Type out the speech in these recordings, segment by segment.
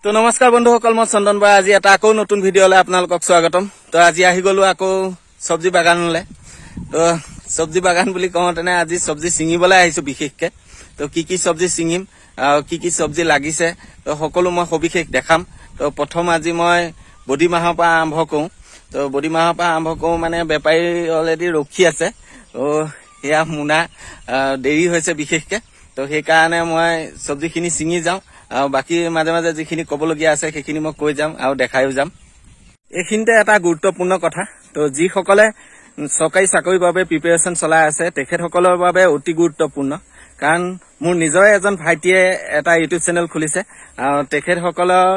তো নমস্কাৰ বন্ধুসকল, মই চন্দন বৰা। আজি এটা আকৌ নতুন ভিডিঅ'লৈ আপোনালোকক স্বাগতম। তো আজি আহি গলো আকৌ চব্জি বাগানলৈ। তো চব্জি বাগান বুলি কওঁতেনে আজি চব্জি ছিঙিবলৈ আহিছো বিশেষকে। তো কি চব্জি ছিঙিম আৰু কি চব্জি লাগিছে তো সকলো মই সবিশেষ দেখাম। তো প্ৰথম আজি মই বডি মাহৰ পৰা আৰম্ভ কৰোঁ। তো বডি মাহৰ পৰা আৰম্ভ কৰোঁ মানে বেপাৰী অলৰেডি ৰখি আছে। তো সেয়া মোনা দেৰি হৈছে বিশেষকে। তো সেইকাৰণে মই চব্জিখিনি ছিঙি যাওঁ আৰু বাকী মাজে মাজে যিখিনি ক'বলগীয়া আছে সেইখিনি মই কৈ যাম আৰু দেখাইও যাম। এইখিনিতে এটা গুৰুত্বপূৰ্ণ কথা, তো যিসকলে চৰকাৰী চাকৰিৰ বাবে প্ৰিপেৰেশ্যন চলাই আছে তেখেতসকলৰ বাবে অতি গুৰুত্বপূৰ্ণ। কাৰণ মোৰ নিজৰে এজন ভাইটিয়ে এটা ইউটিউব চেনেল খুলিছে আৰু তেখেতসকলৰ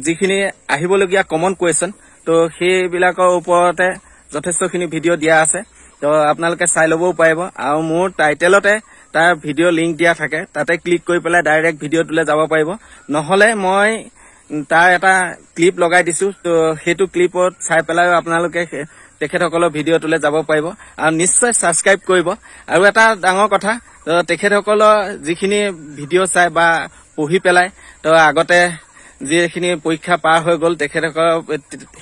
যিখিনি আহিবলগীয়া কমন কুৱেশ্যন, তো সেইবিলাকৰ ওপৰতে যথেষ্টখিনি ভিডিঅ' দিয়া আছে। তো আপোনালোকে চাই ল'বও পাৰিব আৰু মোৰ টাইটেলতে তাৰ ভিডিঅ' লিংক দিয়া থাকে, তাতে ক্লিক কৰি পেলাই ডাইৰেক্ট ভিডিঅ'টোলৈ যাব পাৰিব। নহ'লে মই তাৰ এটা ক্লিপ লগাই দিছো, তো সেইটো ক্লিপত চাই পেলাইও আপোনালোকে তেখেতসকলৰ ভিডিঅ'টোলৈ যাব পাৰিব আৰু নিশ্চয় ছাবস্ক্ৰাইব কৰিব। আৰু এটা ডাঙৰ কথা, তেখেতসকলৰ যিখিনি ভিডিঅ' চাই বা পঢ়ি পেলাই তো আগতে যিখিনি পৰীক্ষা পাৰ হৈ গ'ল তেখেতসকলৰ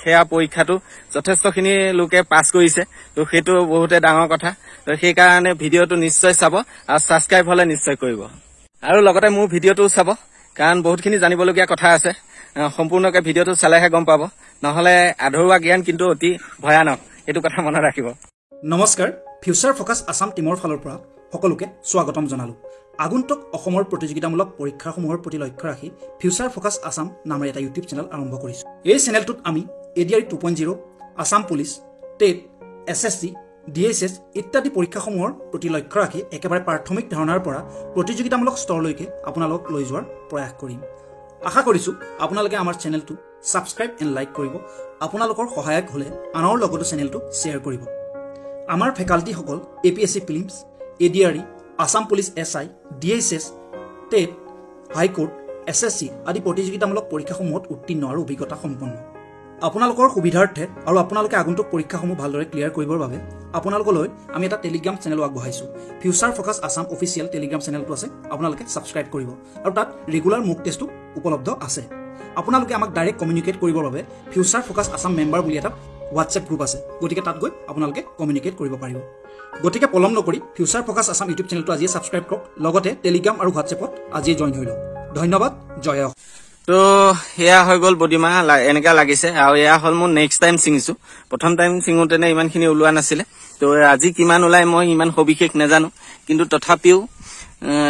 সেয়া পৰীক্ষাটো যথেষ্টখিনি লোকে পাছ কৰিছে। তো সেইটো বহুতে ডাঙৰ কথা। তো সেইকাৰণে ভিডিঅ'টো নিশ্চয় চাব আৰু ছাবস্ক্ৰাইব হ'লে নিশ্চয় কৰিব। আৰু লগতে মোৰ ভিডিঅ'টোও চাব, কাৰণ বহুতখিনি জানিবলগীয়া কথা আছে। সম্পূৰ্ণকৈ ভিডিঅ'টো চালেহে গম পাব, নহ'লে আধৰুৱা জ্ঞান কিন্তু অতি ভয়ানক, সেইটো কথা মনত ৰাখিব। নমস্কাৰ, ফিউচাৰ ফ'কাছ আছাম টীমৰ ফালৰ পৰা সকলোকে স্বাগতম জনালোঁ। আগন্তুক অসমৰ প্ৰতিযোগিতামূলক পৰীক্ষাসমূহৰ প্ৰতি লক্ষ্য ৰাখি ফিউচাৰ ফ'কাছ আছাম নামেৰে এটা ইউটিউব চেনেল আৰম্ভ কৰিছোঁ। এই চেনেলটোত আমি ADRE 2.0, Assam police, TET, SSC, DSS ইত্যাদি পৰীক্ষাসমূহৰ প্ৰতি লক্ষ্য ৰাখি একেবাৰে প্ৰাথমিক ধাৰণাৰ পৰা প্ৰতিযোগিতামূলক স্তৰলৈকে আপোনালোকক লৈ যোৱাৰ প্ৰয়াস কৰিম। আশা কৰিছোঁ আপোনালোকে আমাৰ চেনেলটো ছাবস্ক্ৰাইব এণ্ড লাইক কৰিব। আপোনালোকৰ সহায়ক হ'লে আনৰ লগতো চেনেলটো শ্বেয়াৰ কৰিব। আমাৰ ফেকাল্টিসকল APSC prelims, ADRE, Assam police SI, DSS, TET, high court, SSC আদি প্ৰতিযোগিতামূলক পৰীক্ষাসমূহত উত্তীৰ্ণ আৰু অভিজ্ঞতা সম্পন্ন। আপোনালোকৰ সুবিধাৰ্থে আৰু আপোনালোকে আগন্তুক পৰীক্ষাসমূহ ভালদৰে ক্লিয়াৰ কৰিবৰ বাবে আপোনালোকলৈ আমি এটা টেলিগ্ৰাম চেনেলো আগবঢ়াইছোঁ। Future focus Assam official Telegram চেনেলটো আছে, আপোনালোকে ছাবস্ক্ৰাইব কৰিব আৰু তাত ৰেগুলাৰ মক টেষ্টো উপলব্ধ আছে। আপোনালোকে আমাক ডাইৰেক্ট কমিউনিকেট কৰিবৰ বাবে ফিউচাৰ ফ'কাছ আছাম মেম্বাৰ বুলি এটা হোৱাটছএপ গ্ৰুপ আছে, গতিকে তাত গৈ আপোনালোকে কমিউনিকেট কৰিব পাৰিব। গতিকে পলম নকৰি ফিউচাৰ ফ'কাছ আছাম ইউটিউব চেনেলটো আজিয়ে ছাবস্ক্ৰাইব কৰক, লগতে টেলিগ্ৰাম আৰু হোৱাটছএপত আজিয়ে জইন হৈ লওক। ধন্যবাদ, জয় অসম। তো সেয়া হৈ গ'ল বডিমাহ এনেকা লাগিছে। আৰু এয়া হ'ল মোৰ নেক্সট টাইম ছিঙিছো। প্ৰথম টাইম ছিঙোতেনে ইমানখিনি ওলোৱা নাছিলে। তো আজি কিমান ওলাই মই ইমান সবিশেষ নাজানো, কিন্তু তথাপিও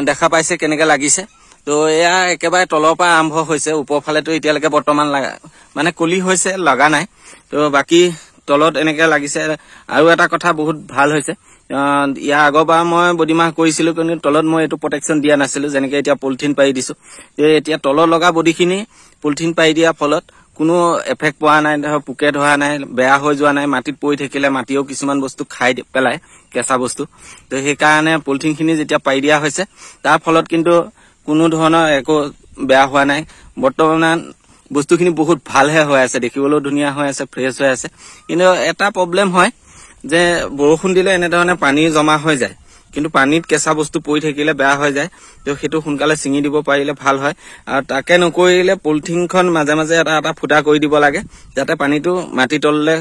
দেখা পাইছে কেনেকে লাগিছে। তো এয়া একেবাৰে তলৰ পৰা আৰম্ভ হৈছে, ওপৰ ফালেতো এতিয়ালৈকে বৰ্তমান মানে কলি হৈছে, লগা নাই। তো বাকী তলত এনেকে লাগিছে। আৰু এটা কথা বহুত ভাল হৈছে, ইয়াৰ আগৰবাৰ মই বডিমাহ কৰিছিলো কিন্তু তলত মই এইটো প্ৰটেকশ্যন দিয়া নাছিলো, যেনেকে এতিয়া পলিথিন পাৰি দিছো। এতিয়া তলত লগা বডিখিনি পলিথিন পাৰি দিয়াৰ ফলত কোনো এফেক্ট পোৱা নাই, ধৰক পোকে ধৰা নাই, বেয়া হৈ যোৱা নাই। মাটিত পৰি থাকিলে মাটিও কিছুমান বস্তু খাই পেলায়, কেঁচা বস্তু। তো সেইকাৰণে পলিথিনখিনি যেতিয়া পাৰি দিয়া হৈছে তাৰ ফলত কিন্তু কোনো ধৰণৰ একো বেয়া হোৱা নাই। বৰ্তমান বস্তুখিনি বহুত ভালহে হৈ আছে, দেখিবলৈও ধুনীয়া হৈ আছে, ফ্ৰেছ হৈ আছে। কিন্তু এটা প্ৰব্লেম হয় যে বৰষুণ দিলে এনেধৰণে পানী জমা হৈ যায়, কিন্তু পানীত কেঁচা বস্তু পৰি থাকিলে বেয়া হৈ যায়। তো সেইটো সোনকালে ছিঙি দিব পাৰিলে ভাল হয়। আৰু তাকে নকৰিলে পলিথিনখন মাজে মাজে এটা ফুটা কৰি দিব লাগে, যাতে পানীটো মাটি তললৈ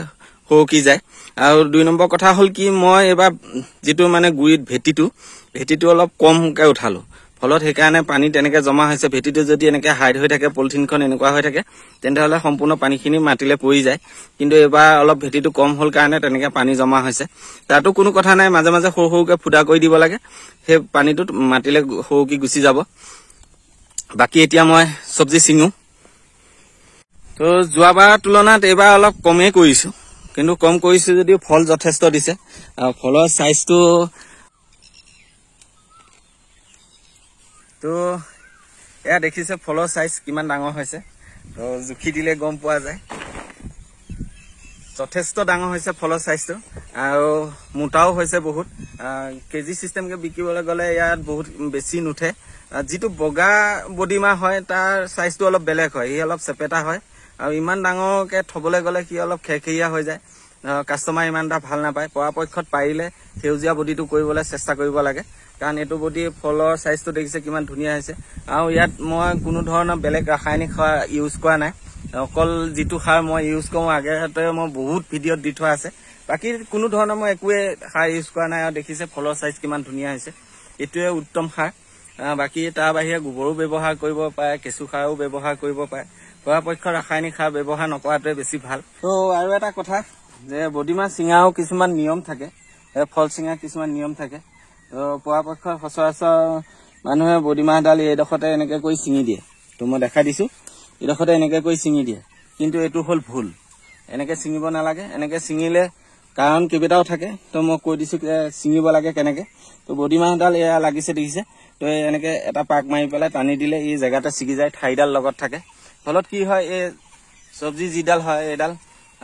সৰকি যায়। আৰু 2 নম্বৰ কথা হ'ল কি, মই এইবাৰ যিটো মানে গুৰিত ভেটিটো অলপ কমকৈ উঠালো, ফলত সেইকাৰণে পানী তেনেকে জমা হৈছে। ভেটিটো যদি এনেকে হাইড হৈ থাকে, পলিথিনখন এনেকুৱা হৈ থাকে, তেন্তেহ'লে সম্পূৰ্ণ পানীখিনি মাটিলৈ পৰি যায়। কিন্তু এইবাৰ অলপ ভেটিটো কম হ'ল কাৰণে তেনেকে পানী জমা হৈছে। তাতো কোনো কথা নাই, মাজে মাজে সৰু সৰুকে ফুটা কৰি দিব লাগে, সেই পানীটোত মাটিলৈ সৰুকি গুচি যাব। বাকী এতিয়া মই চব্জি ছিঙো। তো যোৱাবাৰৰ তুলনাত এইবাৰ অলপ কমেই কৰিছো, কিন্তু কম কৰিছো যদিও ফল যথেষ্ট দিছে। আৰু ফলৰ চাইজটো তো এয়া দেখিছে, ফলৰ চাইজ কিমান ডাঙৰ হৈছে। তো জুখি দিলে গম পোৱা যায়, যথেষ্ট ডাঙৰ হৈছে ফলৰ চাইজটো। আৰু মোটাও হৈছে বহুত। কেজি চিষ্টেমকে বিকিবলৈ গ'লে ইয়াত বহুত বেছি নুঠে। যিটো বগা বডিমাহ হয় তাৰ চাইজটো অলপ বেলেগ হয়, সি অলপ চেপেটা হয়। আৰু ইমান ডাঙৰকে থবলৈ গ'লে সি অলপ খেৰখেৰীয়া হৈ যায়, কাষ্টমাৰ ইমান এটা ভাল নাপায়। পৰাপক্ষত পাৰিলে সেউজীয়া বডিটো কৰিবলৈ চেষ্টা কৰিব লাগে। কাৰণ এইটো বডি ফলৰ চাইজটো দেখিছে কিমান ধুনীয়া হৈছে আৰু ইয়াত মই কোনো ধৰণৰ বেলেগ ৰাসায়নিক সাৰ ইউজ কৰা নাই অকল যিটো সাৰ মই ইউজ কৰোঁ আগতে মই বহুত ভিডিঅ'ত দি থোৱা আছে বাকী কোনো ধৰণৰ মই একোৱে সাৰ ইউজ কৰা নাই আৰু দেখিছে ফলৰ চাইজ কিমান ধুনীয়া হৈছে এইটোৱে উত্তম সাৰ বাকী তাৰ বাহিৰে গোবৰো ব্যৱহাৰ কৰিব পাৰে কেঁচু সাৰো ব্যৱহাৰ কৰিব পাৰে পৰাপক্ষত ৰাসায়নিক সাৰ ব্যৱহাৰ নকৰাটোৱে বেছি ভাল তো আৰু এটা কথা যে বডিমাহ চিঙাও কিছুমান নিয়ম থাকে ফল চিঙা কিছুমান নিয়ম থাকে তো পৰাপক্ষত সচৰাচৰ মানুহে বডিমাহডাল এইডোখৰতে এনেকৈ কৰি ছিঙি দিয়ে তো মই দেখাই দিছোঁ এইডোখৰতে এনেকৈ কৰি ছিঙি দিয়ে কিন্তু এইটো হ'ল ভুল এনেকৈ ছিঙিব নালাগে এনেকৈ ছিঙিলে কাৰণ কেইবাটাও থাকে তো মই কৈ দিছোঁ ছিঙিব লাগে কেনেকৈ তো বডিমাহডাল এয়া লাগিছে দেখিছে তো এনেকৈ এটা পাক মাৰি পেলাই টানি দিলে এই জেগাতে ছিগি যায় ঠাইডাল লগত থাকে ফলত কি হয় এই চব্জি যিডাল হয় এইডাল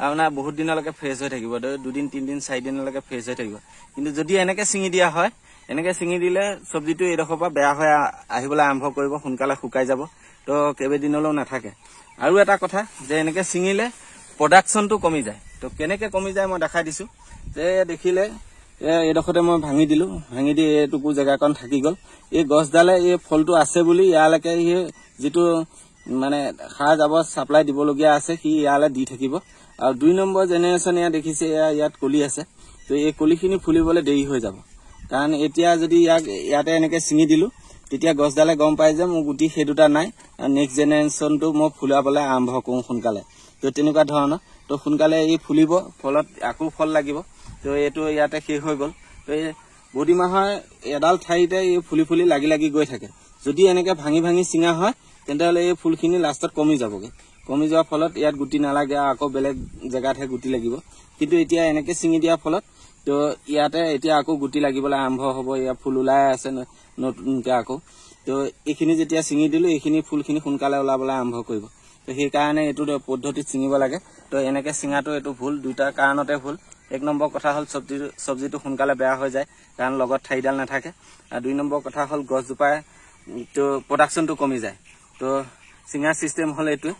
আপোনাৰ বহুত দিনলৈকে ফ্ৰেছ হৈ থাকিব 2 দিন 3 দিন 4 দিনলৈকে ফ্ৰেছ হৈ থাকিব কিন্তু যদি এনেকৈ ছিঙি দিয়া হয় এনেকৈ ছিঙি দিলে চব্জিটো এইডোখৰ পৰা বেয়া হৈ আহিবলৈ আৰম্ভ কৰিব সোনকালে শুকাই যাব তো কেইবাদিনলৈও নাথাকে আৰু এটা কথা যে এনেকৈ ছিঙিলে প্ৰডাকশ্যনটো কমি যায় তো কেনেকৈ কমি যায় মই দেখাই দিছোঁ যে দেখিলে এইডোখৰতে মই ভাঙি দিলোঁ ভাঙি দি এইটুকু জেগাকণ থাকি গ'ল এই গছডালে এই ফলটো আছে বুলি ইয়ালৈকে যিটো মানে সাৰ যাব ছাপ্লাই দিবলগীয়া আছে সি ইয়ালৈ দি থাকিব আৰু 2 নম্বৰ জেনেৰেশ্যন ইয়াত দেখিছে ইয়াত কলি আছে তো এই কলিখিনি ফুলিবলৈ দেৰি হৈ যাব কাৰণ এতিয়া যদি ইয়াতে এনেকৈ ছিঙি দিলোঁ তেতিয়া গছডালে গম পায় যে মোৰ গুটি সেই দুটা নাই আৰু নেক্সট জেনেৰেশ্যনটো মই ফুলাবলৈ আৰম্ভ কৰোঁ সোনকালে তো তেনেকুৱা ধৰণৰ তো সোনকালে ই ফুলিব ফলত আকৌ ফল লাগিব তো এইটো ইয়াতে শেষ হৈ গ'ল তো এই বডিমাহৰ এডাল ঠাইতে এই ফুলি ফুলি লাগি লাগি গৈ থাকে যদি এনেকৈ ভাঙি ভাঙি ছিঙা হয় তেতিয়াহ'লে এই ফুলখিনি লাষ্টত কমি যাবগৈ কমি যোৱাৰ ফলত ইয়াত গুটি নালাগে আকৌ বেলেগ জেগাতহে গুটি লাগিব কিন্তু এতিয়া এনেকৈ ছিঙি দিয়াৰ ফলত তো ইয়াতে এতিয়া আকৌ গুটি লাগিবলৈ আৰম্ভ হ'ব ইয়াত ফুল ওলাই আছে নতুনকৈ আকৌ তো এইখিনি যেতিয়া ছিঙি দিলোঁ এইখিনি ফুলখিনি সোনকালে ওলাবলৈ আৰম্ভ কৰিব তো সেইকাৰণে এইটো পদ্ধতিত ছিঙিব লাগে তো এনেকৈ ছিঙাটো এইটো ভুল দুটা কাৰণতে ভুল 1 নম্বৰ কথা হ'ল চব্জিটো সোনকালে বেয়া হৈ যায় কাৰণ লগত ঠাইডাল নাথাকে আৰু 2 নম্বৰ কথা হ'ল গছজোপাৰ তো প্ৰডাকশ্যনটো কমি যায় তো ছিঙাৰ চিষ্টেম হ'ল এইটোৱে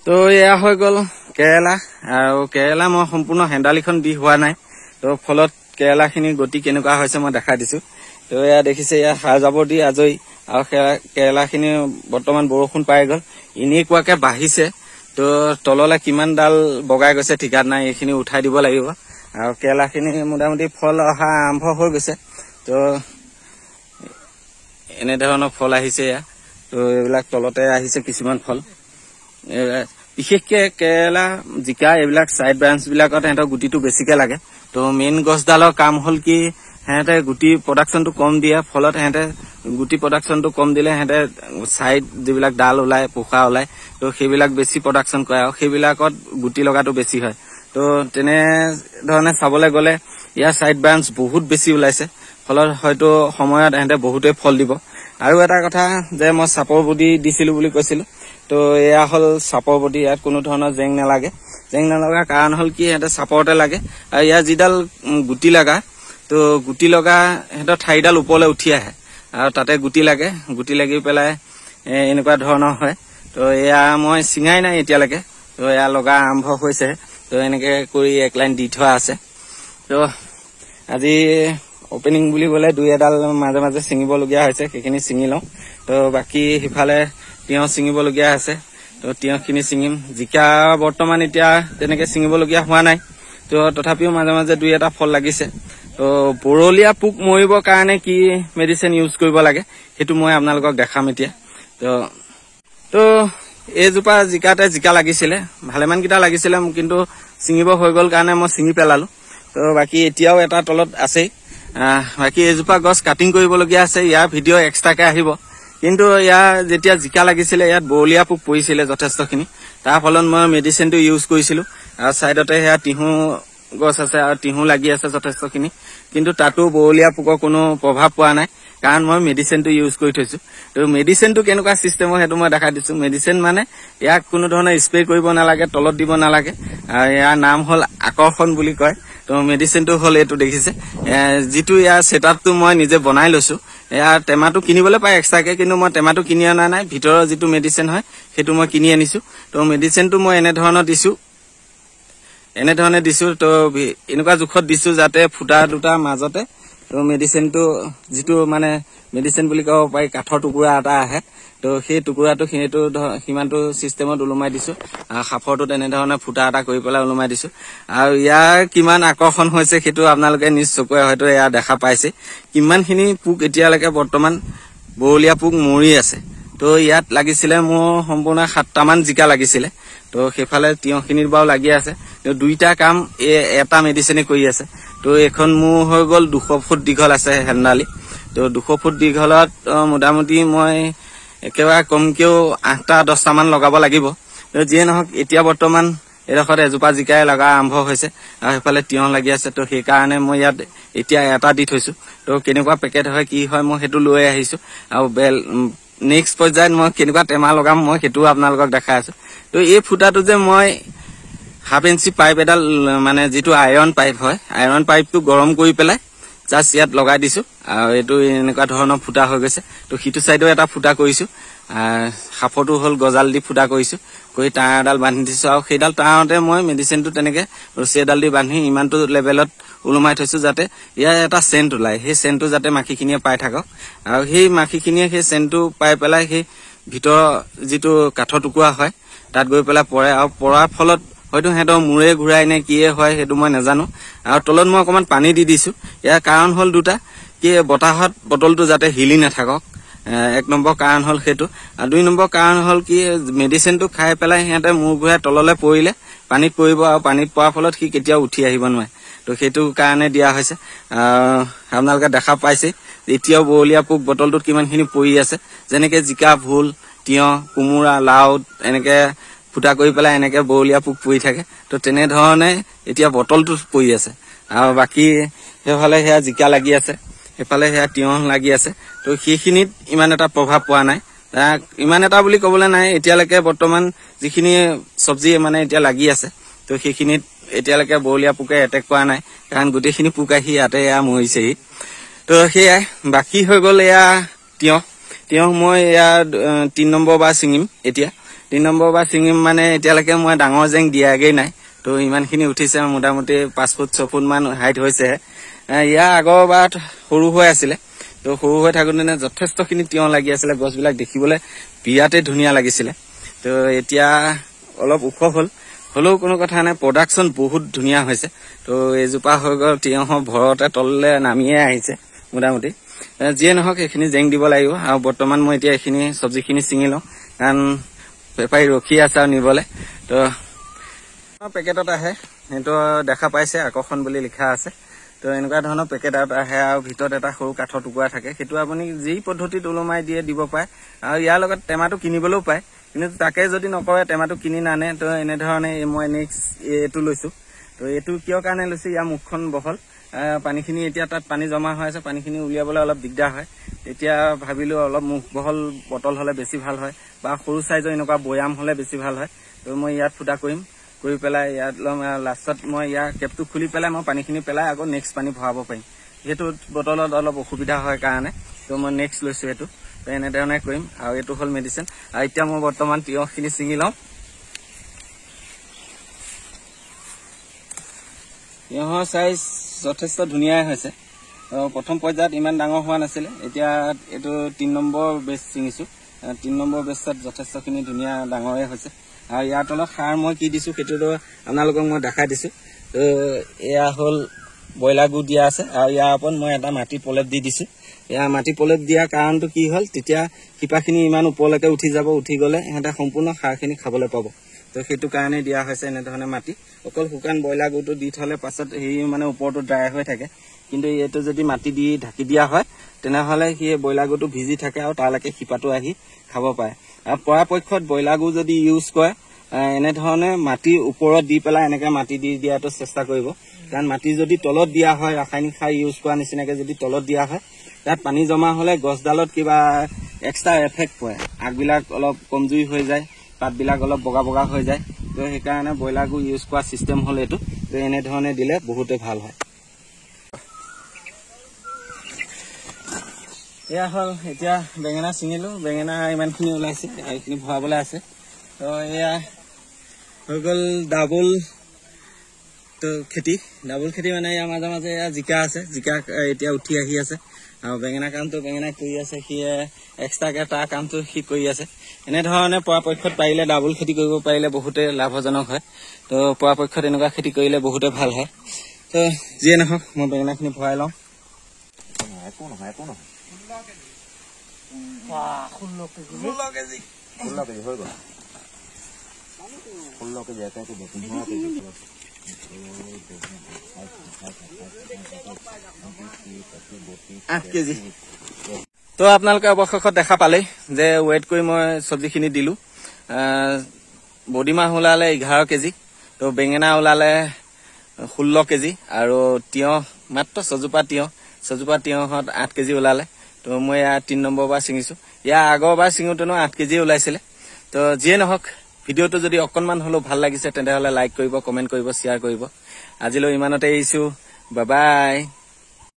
তো এয়া হৈ গ'ল কেৰেলা আৰু কেৰেলা মই সম্পূৰ্ণ হেন্দালিখন দি হোৱা নাই তো ফলত কেৰেলাখিনিৰ গতি কেনেকুৱা হৈছে মই দেখাই দিছোঁ তো এয়া দেখিছে এয়া সাৰ জাবৰ দি আজৰি আৰু কেৰেলাখিনি বৰ্তমান বৰষুণ পাই গ'ল এনেকুৱাকৈ বাঢ়িছে তো তললৈ কিমান ডাল বগাই গৈছে ঠিকাত নাই এইখিনি উঠাই দিব লাগিব আৰু কেৰেলাখিনি মোটামুটি ফল অহা আৰম্ভ হৈ গৈছে তো এনেধৰণৰ ফল আহিছে এয়া তো এইবিলাক তলতে আহিছে কিছুমান ফল বিশেষকৈ কেৰেলা জিকা এইবিলাক ছাইড ব্ৰাঞ্চবিলাকত সিহঁতৰ গুটিটো বেছিকৈ লাগে তো মেইন গছডালৰ কাম হ'ল কি সিহঁতে গুটি প্ৰডাকশ্যনটো কম দিয়ে ফলত সিহঁতে গুটি প্ৰডাকশ্যনটো কম দিলে সিহঁতে ছাইড যিবিলাক ডাল ওলায় পোখা ওলায় তো সেইবিলাক বেছি প্ৰডাকশ্যন কৰে আৰু সেইবিলাকত গুটি লগাটো বেছি হয় তো তেনেধৰণে চাবলৈ গ'লে ইয়াৰ ছাইড ব্ৰাঞ্চ বহুত বেছি ওলাইছে ফলত হয়তো সময়ত সিহঁতে বহুতেই ফল দিব আৰু এটা কথা যে মই চাপৰ বডি দিছিলোঁ বুলি কৈছিলোঁ তো এয়া হ'ল চাপৰ বডি ইয়াত কোনো ধৰণৰ জেং নালাগে জেং নলগা কাৰণ হ'ল কি সিহঁতে চাপৰতে লাগে আৰু ইয়াৰ যিডাল গুটি লগা তো গুটি লগা সিহঁতৰ ঠাইডাল ওপৰলৈ উঠি আহে আৰু তাতে গুটি লাগে গুটি লাগি পেলাই এনেকুৱা ধৰণৰ হয় তো এয়া মই ছিঙাই নাই এতিয়ালৈকে তো এয়া লগা আৰম্ভ হৈছে তো এনেকৈ কৰি 1 লাইন দি থোৱা আছে তো আজি অপেনিং বুলি ক'লে 2-এডাল মাজে মাজে ছিঙিবলগীয়া হৈছে সেইখিনি ছিঙি লওঁ তো বাকী সিফালে তিয়ঁহ ছিঙিবলগীয়া আছে তো তিয়ঁহখিনি ছিঙিম জিকা বৰ্তমান এতিয়া তেনেকৈ ছিঙিবলগীয়া হোৱা নাই তো তথাপিও মাজে মাজে 2-এটা ফল লাগিছে তো বৰলীয়া পোক মৰিবৰ কাৰণে কি মেডিচিন ইউজ কৰিব লাগে সেইটো মই আপোনালোকক দেখাম এতিয়া তো এইজোপা জিকা লাগিছিলে ভালেমানকেইটা লাগিছিলে কিন্তু ছিঙিব হৈ গ'ল কাৰণে মই ছিঙি পেলালোঁ তো বাকী এতিয়াও এটা তলত আছেই বাকী এইজোপা গছ কাটিং কৰিবলগীয়া আছে ইয়াৰ ভিডিঅ' এক্সট্ৰাকৈ আহিব কিন্তু ইয়াৰ যেতিয়া জিকা লাগিছিলে ইয়াত বৰলীয়া পোক পৰিছিলে যথেষ্টখিনি তাৰ ফলত মই মেডিচিনটো ইউজ কৰিছিলোঁ আৰু ছাইডতে সেয়া তিহু গছ আছে আৰু তিহু লাগি আছে যথেষ্টখিনি কিন্তু তাতো বৰলীয়া পোকৰ কোনো প্ৰভাৱ পোৱা নাই কাৰণ মই মেডিচিনটো ইউজ কৰি থৈছোঁ তো মেডিচিনটো কেনেকুৱা ছিষ্টেমৰ সেইটো মই দেখাই দিছোঁ মেডিচিন মানে ইয়াক কোনো ধৰণৰ স্প্ৰে কৰিব নালাগে তলত দিব নালাগে আৰু ইয়াৰ নাম হ'ল আকৰ্ষণ বুলি কয় তো মেডিচিনটো হ'ল এইটো দেখিছে যিটো ইয়াৰ ছেটআপটো মই নিজে বনাই লৈছোঁ ইয়াৰ টেমাটো কিনিবলৈ পায় এক্সট্ৰাকৈ কিন্তু মই টেমাটো কিনি অনা নাই ভিতৰৰ যিটো মেডিচিন হয় সেইটো মই কিনি আনিছোঁ তো মেডিচিনটো মই এনেধৰণে দিছোঁ তো এনেকুৱা জোখত দিছোঁ যাতে ফুটা দুটা মাজতে তো মেডিচিনটো যিটো মানে মেডিচিন বুলি ক'ব পাৰি কাঠৰ টুকুৰা এটা আহে তো সেই টুকুৰাটো সেইটো সিমানটো চিষ্টেমত ওলমাই দিছো আৰু সাফৰটো তেনেধৰণে ফুটা এটা কৰি পেলাই ওলমাই দিছো আৰু ইয়াৰ কিমান আকৰ্ষণ হৈছে সেইটো আপোনালোকে নিজ চকুৰে হয়তো এয়া দেখা পাইছে কিমানখিনি পোক এতিয়ালৈকে বৰ্তমান বৰলীয়া পোক মৰি আছে তো ইয়াত লাগিছিলে মোৰ সম্পূৰ্ণ 7টামান জিকা লাগিছিলে তো সেইফালে তিয়হখিনিৰ বাৰু লাগি আছে তো দুইটা কাম এটা মেডিচিনে কৰি আছে তো এখন মোৰ হৈ গ'ল 200 ফুট দীঘল আছে হেন্দালি তো 200 ফুট দীঘলত মোটামুটি মই একেবাৰে কমকেও 8টা 10টামান লগাব লাগিব তো যিয়ে নহওক এতিয়া বৰ্তমান এডোখৰত এজোপা জিকাই লগা আৰম্ভ হৈছে আৰু সেইফালে তিয়হ লাগি আছে তো সেইকাৰণে মই ইয়াত এতিয়া এটা দি থৈছো তো কেনেকুৱা পেকেট হয় কি হয় মই সেইটো লৈ আহিছো আৰু নেক্সট পৰ্যায়ত মই কেনেকুৱা টেমা লগাম মই সেইটো আপোনালোকক দেখাই আছো তো এই ফুটাটো যে মই হাফ ইঞ্চি পাইপ এডাল মানে যিটো আইৰণ পাইপ হয় আইৰণ পাইপটো গৰম কৰি পেলাই জাষ্ট ইয়াত লগাই দিছো আৰু এইটো এনেকুৱা ধৰণৰ ফুটা হৈ গৈছে তো সিটো চাইডেও এটা ফুটা কৰিছো সাফৰটো হ'ল গজাল দি ফুটা কৰিছো কৰি তাঁৰ এডাল বান্ধি দিছো আৰু সেইডাল তাঁৰতে মই মেডিচিনটো তেনেকে ৰছী এডাল দি বান্ধি ইমানটো লেভেলত ওলমাই থৈছো যাতে ইয়াৰ এটা চেণ্ট ওলায় সেই চেণ্টটো যাতে মাখিখিনিয়ে পাই থাকক আৰু সেই মাখিখিনিয়ে সেই চেণ্টটো পাই পেলাই সেই ভিতৰৰ যিটো কাঠৰ টুকুৰা হয় তাত গৈ পেলাই পৰে আৰু পৰাৰ ফলত হয়তো সিহঁতৰ মূৰে ঘূৰাই নে কিয়ে হয় সেইটো মই নাজানো আৰু তলত মই অকণমান পানী দি দিছো ইয়াৰ কাৰণ হ'ল দুটা কি বতাহত বটলটো যাতে হিলি নাথাকক 1 নম্বৰ কাৰণ হ'ল সেইটো আৰু 2 নম্বৰ কাৰণ হ'ল কি মেডিচিনটো খাই পেলাই সিহঁতে মূৰ ঘূৰাই তললৈ পৰিলে পানীত পৰিব আৰু পানীত পৰাৰ ফলত সি কেতিয়াও উঠি আহিব নোৱাৰে তো সেইটো কাৰণে দিয়া হৈছে আপোনালোকে দেখা পাইছে এতিয়াও বৰলীয়া পোক বটলটোত কিমানখিনি পৰি আছে যেনেকে জিকা ভোল তিয়হ কোমোৰা লাও এনেকে ফুটা কৰি পেলাই এনেকে বৰলীয়া পোক পৰি থাকে তো তেনেধৰণে এতিয়া বটলটো পৰি আছে আৰু বাকী সেইফালে সেয়া জিকা লাগি আছে সেইফালে সেয়া তিয়হ লাগি আছে তো সেইখিনিত ইমান এটা প্ৰভাৱ পোৱা নাই ইমান এটা বুলি ক'বলৈ নাই এতিয়ালৈকে বৰ্তমান যিখিনি চব্জি মানে এতিয়া লাগি আছে তো সেইখিনিত এতিয়ালৈকে বৰলীয়া পোকে এটেক কৰা নাই কাৰণ গোটেইখিনি পোক আহি ইয়াতে এয়া মৰিছেহি তো সেয়াই বাকী হৈ গ'ল এয়া তিয়হ মই এয়া 3 নম্বৰ বাৰ ছিঙিম এতিয়া 3 নম্বৰ বাৰ ছিঙিম মানে এতিয়ালৈকে মই ডাঙৰ জেং দিয়াগেই নাই তো ইমানখিনি উঠিছে মোটামুটি 5 ফুট 6 ফুট মান হাইট হৈছেহে ইয়াৰ আগৰবাৰ সৰু হৈ আছিলে তো সৰু হৈ থাকোঁতে যথেষ্টখিনি তিয়হ লাগি আছিলে গছবিলাক দেখিবলৈ বিৰাটে ধুনীয়া লাগিছিলে তো এতিয়া অলপ ওখ হ'লেও কোনো কথা নাই প্ৰডাকশ্যন বহুত ধুনীয়া হৈছে তো এজোপা হৈ গ'ল তিয়হৰ ভৰতে তললৈ নামিয়ে আহিছে মোটামুটি যিয়ে নহওক এইখিনি জেং দিব লাগিব আৰু বৰ্তমান মই এতিয়া এইখিনি চব্জিখিনি ছিঙি লওঁ কাৰণ বেপাৰী ৰখি আছে আৰু নিবলৈ তো পেকেটত আহে সেইটো দেখা পাইছে আকৰ্ষণ বুলি লিখা আছে তো এনেকুৱা ধৰণৰ পেকেট আহে আৰু ভিতৰত এটা সৰু কাঠৰ টুকুৰা থাকে সেইটো আপুনি যি পদ্ধতিত ওলমাই দিয়ে দিব পাৰে আৰু ইয়াৰ লগত টেমাটো কিনিবলৈও পায় কিন্তু তাকে যদি নকৰে টেমাটো কিনি নানে তো এনেধৰণে মই নেক্সট এইটো লৈছোঁ তো এইটো কিয় কাৰণে লৈছোঁ ইয়াৰ মুখখন বহল পানীখিনি এতিয়া তাত পানী জমা হৈ আছে পানীখিনি উলিয়াবলৈ অলপ দিগদাৰ হয় এতিয়া ভাবিলোঁ অলপ মুখ বহল বটল হ'লে বেছি ভাল হয় বা সৰু চাইজৰ এনেকুৱা বৈয়াম হ'লে বেছি ভাল হয় তো মই ইয়াত ফুটা কৰি পেলাই ইয়াত লাষ্টত মই ইয়াৰ কেপটো খুলি পেলাই মই পানীখিনি পেলাই আকৌ নেক্সট পানী ভৰাব পাৰিম সেইটো বটলত অলপ অসুবিধা হয় কাৰণে তো মই নেক্সট লৈছোঁ এইটো তো এনেধৰণে কৰিম আৰু এইটো হ'ল মেডিচিন আৰু এতিয়া মই বৰ্তমান তিয়হখিনি ছিঙি লওঁ তিয়হৰ চাইজ যথেষ্ট ধুনীয়াই হৈছে প্ৰথম পৰ্যায়ত ইমান ডাঙৰ হোৱা নাছিলে এতিয়া এইটো 3 নম্বৰ বেচ ছিঙিছোঁ 3 নম্বৰ বেচত যথেষ্টখিনি ধুনীয়া ডাঙৰে হৈছে আৰু ইয়াৰ তলত সাৰ মই কি দিছোঁ সেইটোতো আপোনালোকক মই দেখাই দিছোঁ তো এয়া হ'ল ব্ৰইলাৰ গু দিয়া আছে আৰু ইয়াৰ ওপৰত মই এটা মাটি প্ৰলেপ দি দিছোঁ এয়া মাটি প্ৰলেপ দিয়াৰ কাৰণটো কি হ'ল তেতিয়া শিপাখিনি ইমান ওপৰলৈকে উঠি যাব উঠি গ'লে সিহঁতে সম্পূৰ্ণ সাৰখিনি খাবলৈ পাব তো সেইটো কাৰণে দিয়া হৈছে এনেধৰণে মাটি অকল শুকান ব্ৰইলাৰ গুটো দি থ'লে পাছত সেই মানে ওপৰটো ড্ৰাই হৈ থাকে কিন্তু এইটো যদি মাটি দি ঢাকি দিয়া হয় তেনেহ'লে সেই ব্ৰইলাৰ গুটো ভিজি থাকে আৰু তালৈকে শিপাটো আহি খাব পাৰে আৰু পৰাপক্ষত ব্ৰইলাৰ গু যদি ইউজ কৰে এনেধৰণে মাটিৰ ওপৰত দি পেলাই এনেকৈ মাটি দি দিয়াটো চেষ্টা কৰিব কাৰণ মাটি যদি তলত দিয়া হয় ৰাসায়নিক সাৰ ইউজ কৰা নিচিনাকৈ যদি তলত দিয়া হয় তাত পানী জমা হ'লে গছডালত কিবা এক্সট্ৰা এফেক্ট পৰে আগবিলাক অলপ কমজুৰি হৈ যায় পাতবিলাক অলপ বগা বগা হৈ যায় তো সেইকাৰণে ব্ৰইলাৰ গু ইউজ কৰা চিষ্টেম হ'ল এইটো তো এনেধৰণে দিলে বহুতে ভাল হয় এয়া হ'ল এতিয়া বেঙেনা ছিঙিলোঁ বেঙেনা ইমানখিনি ওলাইছে এইখিনি ভৰাবলৈ আছে তো এয়া হৈ গ'ল ডাবল তো খেতি ডাবল খেতি মানে ইয়াৰ মাজে মাজে জিকা আছে, জিকা এতিয়া উঠি আহি আছে আৰু বেঙেনা কামটো বেঙেনাই কৰি আছে, সি এক্সট্ৰাকে তাৰ কামটো সি কৰি আছে। এনেধৰণে পৰাপক্ষত পাৰিলে ডাবল খেতি কৰিব পাৰিলে বহুতে লাভজনক হয়। তো পৰাপক্ষত এনেকুৱা খেতি কৰিলে বহুতে ভাল হয়। তো যিয়ে নহওক মই বেঙেনাখিনি ভৰাই লওঁ। 16 কেজি হৈ গ'ল। 16 কেজি এটা কেজি 15 কেজি 8 কেজি। তো আপোনালোকে অৱশেষত দেখা পালেই যে ৱেইট কৰি মই চব্জিখিনি দিলোঁ। বডিমাহ ওলালে 11 কেজি, তো বেঙেনা ওলালে 16 কেজি আৰু তিয়ঁহ মাত্ৰ ছজোপা তিয়ঁহত 8 কেজি ওলালে। তো মই ইয়াৰ 3 নম্বৰ বাৰ ছিঙিছোঁ। ইয়াৰ আগৰবাৰ ছিঙোতেনো 8 কেজি ওলাইছিলে। তো যিয়ে নহওক ভিডিঅ'টো যদি অকণমান হ'লেও ভাল লাগিছে তেন্তেহ'লে লাইক কৰিব, কমেণ্ট কৰিব, শ্বেয়াৰ কৰিব। আজিলৈ ইমানতে এৰিছোঁ। Bye bye.